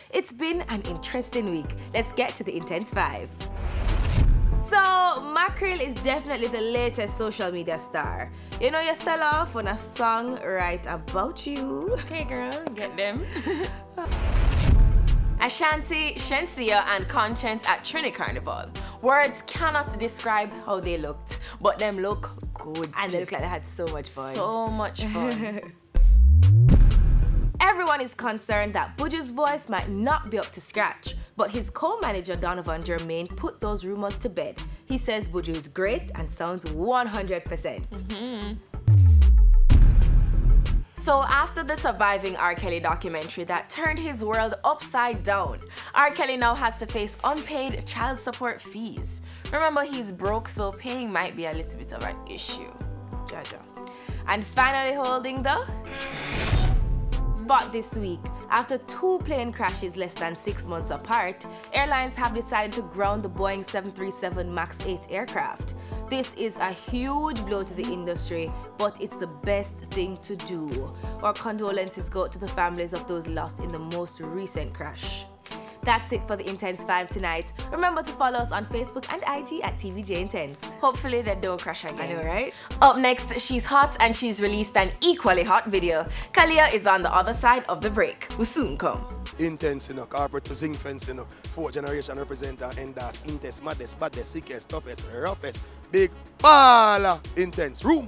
It's been an interesting week. Let's get to the Intense 5. So, Mackerel is definitely the latest social media star. You know, you sell off on a song right about you. Okay, girl, get them. Ashanti, Shensia, and Conscience at Trini Carnival. Words cannot describe how they looked, but them look good. And they look like they had so much fun. So much fun. Everyone is concerned that Buju's voice might not be up to scratch, but his co-manager Donovan Germain put those rumors to bed. He says Buju is great and sounds 100%. So after the Surviving R. Kelly documentary that turned his world upside down, R. Kelly now has to face unpaid child support fees. Remember, he's broke, so paying might be a little bit of an issue. Jaja. And finally holding the spot this week. After 2 plane crashes less than 6 months apart, airlines have decided to ground the Boeing 737 MAX 8 aircraft. This is a huge blow to the industry, but it's the best thing to do. Our condolences go to the families of those lost in the most recent crash. That's it for the Intense 5 tonight. Remember to follow us on Facebook and IG at TVJ Intense. Hopefully they don't crash again. I know, right? Up next, she's hot and she's released an equally hot video. Kalia is on the other side of the break. We'll soon come. Intense, corporate to zinc fence, 4th generation represent and endorse intense, maddest, baddest, sickest, toughest, roughest, big baller, intense room.